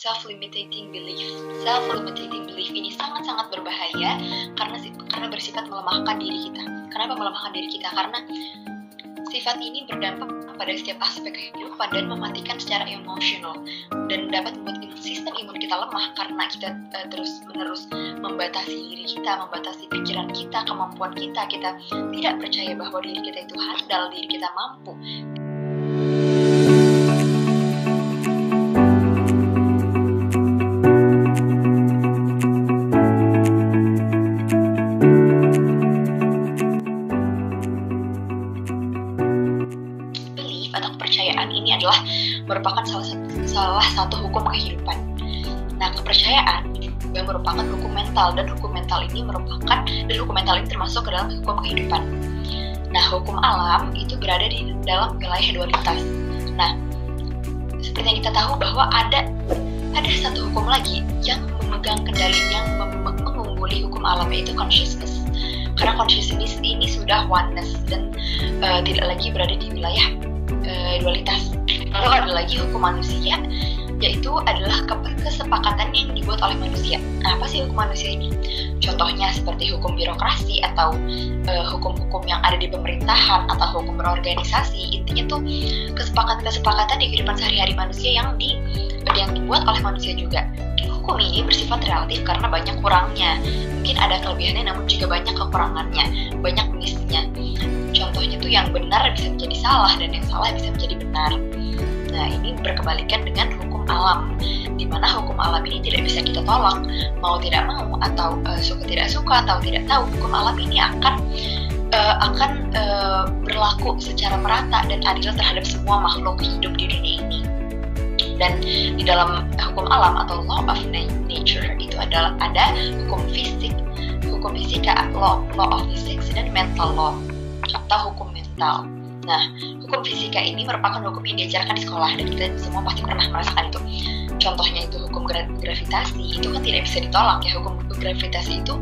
self-limiting belief. Self-limiting belief ini sangat-sangat berbahaya karena bersifat melemahkan diri kita. Kenapa melemahkan diri kita? Karena sifat ini berdampak pada setiap aspek kehidupan dan mematikan secara emosional dan dapat membuat sistem imun kita lemah karena kita terus-menerus membatasi diri kita, membatasi pikiran kita, kemampuan kita. Kita tidak percaya bahwa diri kita itu handal, diri kita mampu. Ini adalah merupakan salah satu hukum kehidupan. Nah, kepercayaan yang merupakan hukum mental, dan hukum mental ini termasuk ke dalam hukum kehidupan. Nah, hukum alam itu berada di dalam wilayah dualitas. Nah, seperti yang kita tahu bahwa ada satu hukum lagi yang memegang kendali, yang mengungguli hukum alam, yaitu consciousness. Karena consciousness ini sudah oneness dan tidak lagi berada di wilayah dualitas. Lalu ada lagi hukum manusia, yaitu adalah kesepakatan yang dibuat oleh manusia. Nah, apa sih hukum manusia ini? Contohnya seperti hukum birokrasi atau hukum-hukum yang ada di pemerintahan atau hukum berorganisasi. Intinya tuh kesepakatan di kehidupan sehari-hari manusia yang dibuat oleh manusia juga. Hukum ini bersifat relatif karena banyak kurangnya. Mungkin ada kelebihannya namun juga banyak kekurangannya, banyak miss-nya. Contohnya tuh yang benar bisa menjadi salah dan yang salah bisa menjadi benar. Nah, ini berkebalikan dengan hukum alam, di mana hukum alam ini tidak bisa kita tolak, mau tidak mau atau suka tidak suka atau tidak tahu. Hukum alam ini akan berlaku secara merata dan adil terhadap semua makhluk hidup di dunia ini. Dan di dalam hukum alam atau law of nature itu ada hukum fisika, law of physics, dan mental law atau hukum mental. Nah, hukum fisika ini merupakan hukum yang diajarkan di sekolah dan kita semua pasti pernah merasakan itu. Contohnya itu hukum gravitasi, itu kan tidak bisa ditolak ya. Hukum gravitasi itu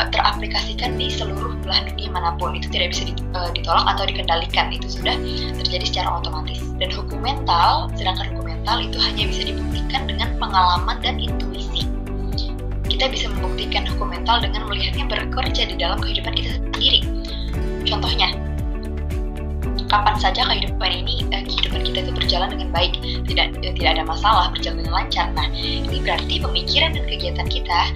teraplikasikan di seluruh belahan dunia manapun. Itu tidak bisa ditolak atau dikendalikan. Itu sudah terjadi secara otomatis. Dan hukum mental, sedangkan hukum mental itu hanya bisa dibuktikan dengan pengalaman dan intuisi. Kita bisa membuktikan hukum mental dengan melihatnya bekerja di dalam kehidupan kita sendiri. Contohnya, kapan saja kehidupan kita itu berjalan dengan baik, tidak ada masalah, berjalan dengan lancar. Nah, ini berarti pemikiran dan kegiatan kita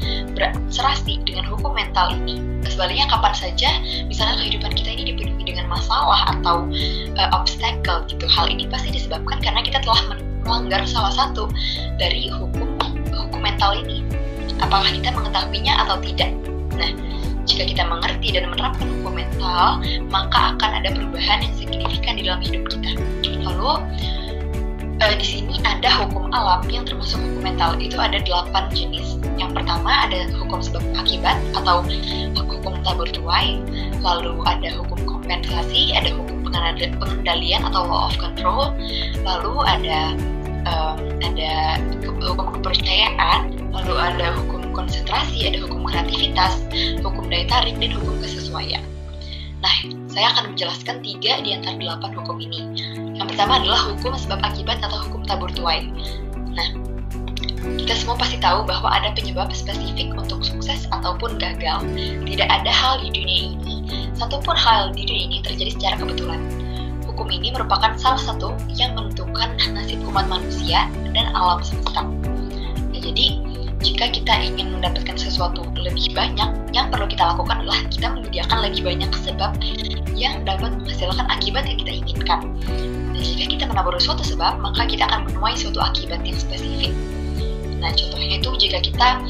serasi dengan hukum mental ini. Sebaliknya, kapan saja misalnya kehidupan kita ini dipenuhi dengan masalah atau obstacle gitu, hal ini pasti disebabkan karena kita telah melanggar salah satu dari hukum mental ini. Apakah kita mengetahuinya atau tidak? Nah, jika kita mengerti dan menerapkan hukum mental, maka akan ada perubahan yang signifikan di dalam hidup kita. Lalu, di sini ada hukum alam yang termasuk hukum mental. Itu ada 8 jenis. Yang pertama ada hukum sebab akibat atau hukum tabur tuai. Lalu ada hukum kompensasi, ada hukum pengendalian atau law of control. Lalu ada hukum kepercayaan. Lalu ada hukum konsentrasi, ada hukum kreativitas, hukum daya tarik, dan hukum kesesuaian. Nah, saya akan menjelaskan 3 di antara 8 hukum ini. Yang pertama adalah hukum sebab akibat atau hukum tabur tuai. Nah, kita semua pasti tahu bahwa ada penyebab spesifik untuk sukses ataupun gagal. Tidak ada hal di dunia ini, satupun hal di dunia ini terjadi secara kebetulan. Hukum ini merupakan salah satu yang menentukan nasib umat manusia dan alam semesta. Nah, jadi, jika kita ingin mendapatkan sesuatu lebih banyak, yang perlu kita lakukan adalah kita menyediakan lebih banyak sebab yang dapat menghasilkan akibat yang kita inginkan. Dan jika kita menabur suatu sebab, maka kita akan menuai suatu akibat yang spesifik. Nah, contohnya itu jika kita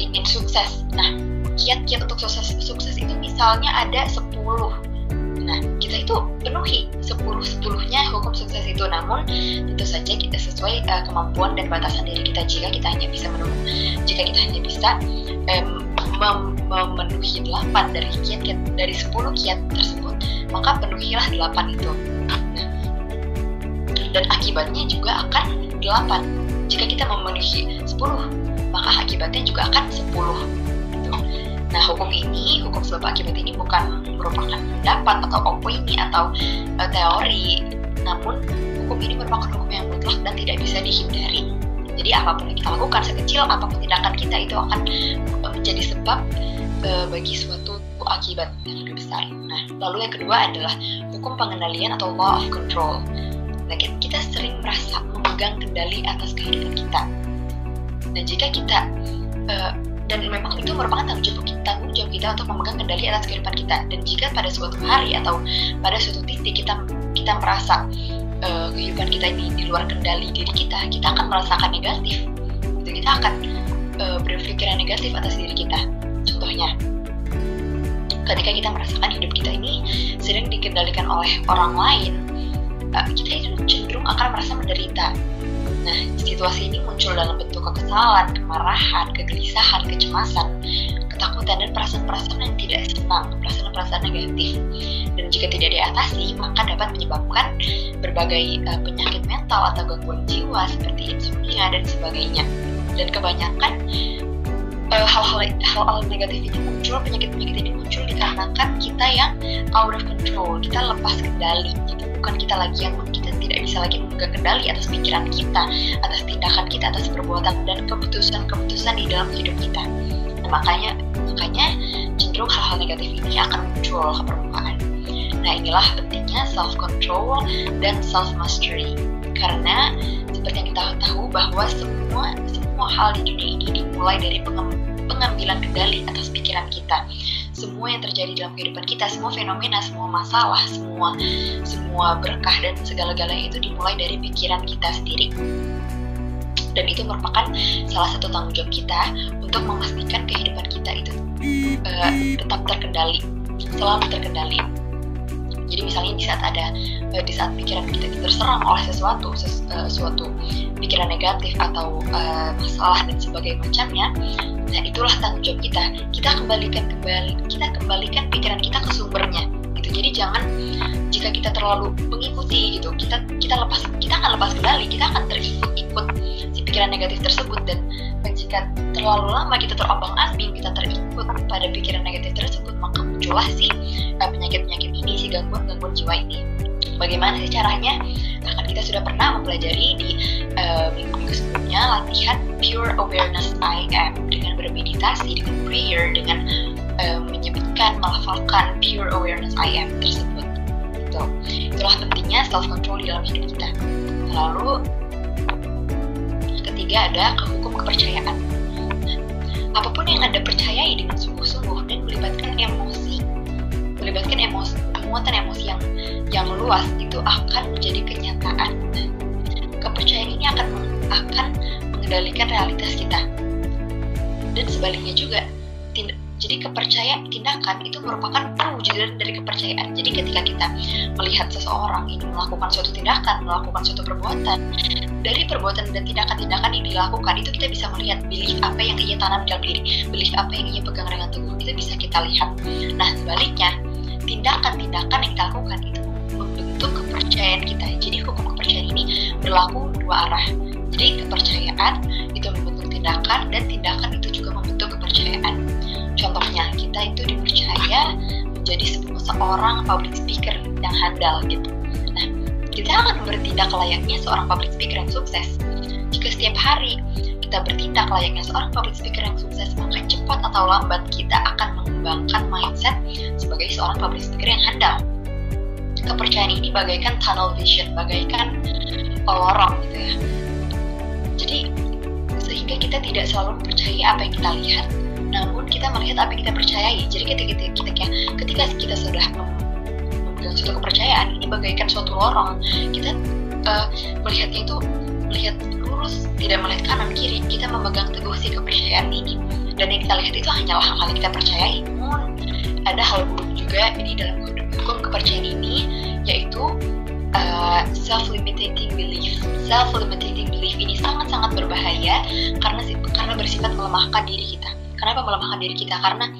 ingin sukses. Nah, kiat-kiat untuk sukses itu misalnya ada 10. Nah, kita itu penuhi 10-10-nya hukum sukses itu. Namun, tentu saja kita sesuai kemampuan dan batasan diri kita. Jika kita hanya bisa memenuhi 8 dari 10 kiat tersebut, maka penuhilah 8 itu. Nah, dan akibatnya juga akan 8. Jika kita memenuhi 10, maka akibatnya juga akan 10. Nah, hukum sebab akibat ini bukan merupakan pendapat atau opini atau teori, namun hukum ini merupakan hukum yang mutlak dan tidak bisa dihindari. Jadi Jadi apapun yang kita lakukan, sekecil apapun tindakan kita, itu akan menjadi sebab bagi suatu akibat yang lebih besar. Nah, lalu yang kedua adalah hukum pengendalian atau law of control. Nah, kita sering merasa memegang kendali atas kehidupan kita. Dan jika kita dan memang itu merupakan tanggung jawab kita untuk memegang kendali atas kehidupan kita. Dan jika pada suatu hari atau pada suatu titik kita merasa kehidupan kita ini di luar kendali diri kita akan merasakan negatif. Kita akan berpikiran negatif atas diri kita. Contohnya, ketika kita merasakan hidup kita ini sedang dikendalikan oleh orang lain, kita itu cenderung akan merasa menderita. Nah, situasi ini muncul dalam bentuk kekesalan, kemarahan, kegelisahan, kecemasan, ketakutan, dan perasaan-perasaan yang tidak senang, perasaan-perasaan negatif. Dan jika tidak diatasi, maka dapat menyebabkan berbagai penyakit mental atau gangguan jiwa seperti insomnia dan sebagainya. Dan kebanyakan hal-hal negatif ini muncul, penyakit-penyakit ini muncul dikarenakan kita yang out of control, kita lepas kendali gitu. Bukan kita lagi yang kita tidak bisa lagi memegang kendali atas pikiran kita, atas tindakan kita, atas perbuatan dan keputusan-keputusan di dalam hidup kita. Nah, makanya cenderung hal-hal negatif ini akan muncul ke permukaan. Nah, inilah pentingnya self-control dan self-mastery. Karena seperti yang kita tahu bahwa semua hal di dunia ini dimulai dari pengambilan kendali atas pikiran kita. Semua yang terjadi dalam kehidupan kita, semua fenomena, semua masalah, semua berkah dan segala-galanya itu dimulai dari pikiran kita sendiri. Dan itu merupakan salah satu tanggung jawab kita untuk memastikan kehidupan kita itu tetap terkendali, selalu terkendali. Jadi misalnya di saat pikiran kita terserang oleh suatu pikiran negatif atau masalah dan sebagainya macamnya, nah itulah tanggung jawab kita. Kita kembalikan pikiran kita ke sumbernya. Gitu. Jadi jangan, jika kita terlalu mengikuti gitu, kita akan lepas kendali, kita akan terikut si pikiran negatif tersebut. Dan jika terlalu lama kita terombang-ambing, kita terikut pada pikiran negatif tersebut, maka muncullah si penyakit-penyakit ini, si gangguan-gangguan jiwa ini. Bagaimana sih caranya? Nah, kan kita sudah pernah mempelajari di minggu-minggu sebelumnya latihan Pure Awareness I Am, dengan bermeditasi, dengan prayer, dengan menyebutkan, melafalkan Pure Awareness I Am tersebut. Gitu. Itulah pentingnya self-control di dalam hidup kita. Lalu yang ketiga ada hukum kepercayaan. Nah, apapun yang Anda percayai dengan sungguh-sungguh dan melibatkan muatan emosi yang luas, itu akan menjadi kenyataan. Nah, kepercayaan ini akan mengendalikan realitas kita. Dan sebaliknya juga, jadi tindakan itu merupakan perwujudan dari kepercayaan. Jadi ketika kita melihat seseorang ini melakukan suatu tindakan, melakukan suatu perbuatan, dari perbuatan dan tindakan-tindakan yang dilakukan itu kita bisa melihat belief apa yang ia tanam dalam diri, belief apa yang ia pegang dengan teguh, itu bisa kita lihat. Nah, sebaliknya, tindakan-tindakan yang kita lakukan itu membentuk kepercayaan kita. Jadi hukum kepercayaan ini berlaku dua arah. Jadi kepercayaan itu membentuk tindakan, dan tindakan itu juga membentuk kepercayaan. Contohnya, kita itu dipercaya menjadi seorang public speaker yang handal gitu. Nah, kita akan bertindak layaknya seorang public speaker yang sukses. Jika setiap hari kita bertindak layaknya seorang public speaker yang sukses, maka cepat atau lambat kita akan mengembangkan mindset sebagai seorang public speaker yang handal. Kepercayaan ini bagaikan tunnel vision, bagaikan lorong gitu ya. Jadi sehingga kita tidak selalu percaya apa yang kita lihat, namun kita melihat apa yang kita percayai. Jadi ketika kita sudah memegang suatu kepercayaan, ini bagaikan suatu lorong. Kita melihatnya itu melihat lurus, tidak melihat kanan kiri. Kita memegang teguh si kepercayaan ini, dan yang kita lihat itu hanyalah hal-hal yang kita percayai. Namun ada hal buruk juga di dalam hukum kepercayaan ini, yaitu self-limiting belief. Self-limiting belief ini sangat-sangat berbahaya karena bersifat melemahkan diri kita. Kenapa melemahkan diri kita? Karena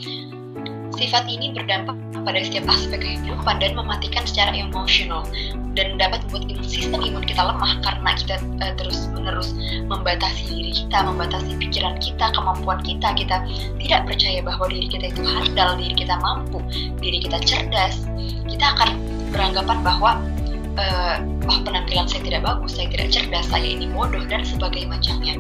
sifat ini berdampak pada setiap aspek kehidupan dan mematikan secara emosional, dan dapat membuat sistem imun kita lemah karena kita terus-menerus membatasi diri kita, membatasi pikiran kita, kemampuan kita. Kita tidak percaya bahwa diri kita itu handal, diri kita mampu, diri kita cerdas. Kita akan beranggapan bahwa oh penampilan saya tidak bagus, saya tidak cerdas, saya ini bodoh dan sebagainya macamnya.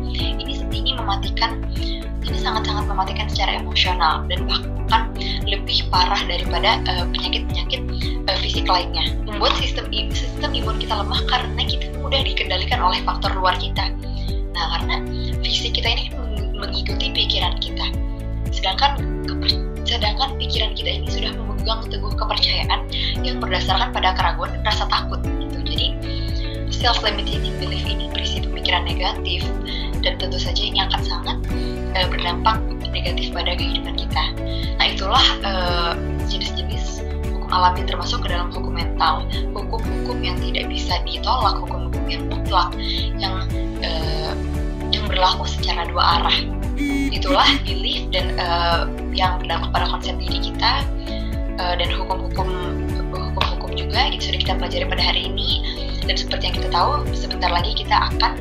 Ini sangat-sangat mematikan secara emosional dan bahkan lebih parah daripada penyakit-penyakit fisik lainnya. Membuat sistem imun kita lemah karena kita mudah dikendalikan oleh faktor luar kita. Nah, karena fisik kita ini mengikuti pikiran kita. Sedangkan pikiran kita ini sudah memegang teguh kepercayaan yang berdasarkan pada keraguan dan rasa takut gitu. Jadi self-limiting belief ini berisi pemikiran negatif dan tentu saja ini akan sangat berdampak negatif pada kehidupan kita. Nah, itulah jenis-jenis hukum alam yang termasuk ke dalam hukum mental, hukum-hukum yang tidak bisa ditolak, hukum-hukum yang mutlak, yang berlaku secara dua arah. Itulah belief dan yang berdampak pada konsep diri kita, dan hukum-hukum juga itu sudah kita pelajari pada hari ini. Dan seperti yang kita tahu, sebentar lagi kita akan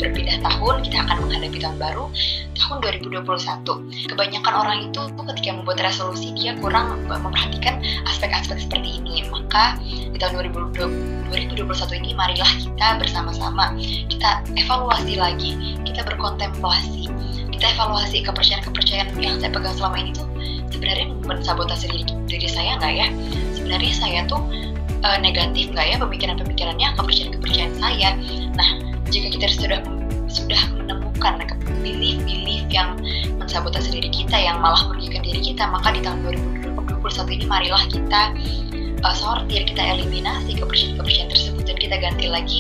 berpindah tahun, kita akan menghadapi tahun baru, tahun 2021. Kebanyakan orang itu ketika membuat resolusi dia kurang memperhatikan aspek-aspek seperti ini. Maka di tahun 2021 ini marilah kita bersama-sama kita evaluasi lagi, kita berkontemplasi, kita evaluasi kepercayaan yang saya pegang selama ini tuh sebenarnya mensabotase diri saya nggak ya? Sebenarnya saya tuh negatif nggak ya pemikiran-pemikirannya, kepercayaan saya. Nah, jika kita sudah menemukan belief yang mensabotase diri kita, yang malah merugikan diri kita, maka di tahun 2021 ini marilah kita sortir, kita eliminasi kepercayaan tersebut dan kita ganti lagi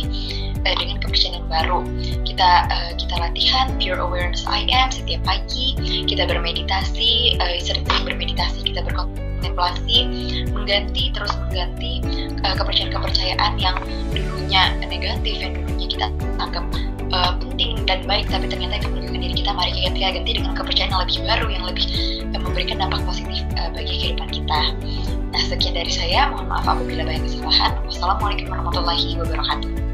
dengan kepercayaan yang baru. Kita latihan pure awareness I am setiap pagi, kita bermeditasi, sering bermeditasi, kita berkontemplasi, mengganti kepercayaan yang dulunya negatif, yang dulunya kita anggap penting dan baik, tapi ternyata itu merugikan diri kita. Mari kita ganti dengan kepercayaan yang lebih baru, yang lebih memberikan dampak positif bagi kehidupan kita. Nah, sekian dari saya. Mohon maaf apabila banyak kesalahan. Wassalamualaikum warahmatullahi wabarakatuh.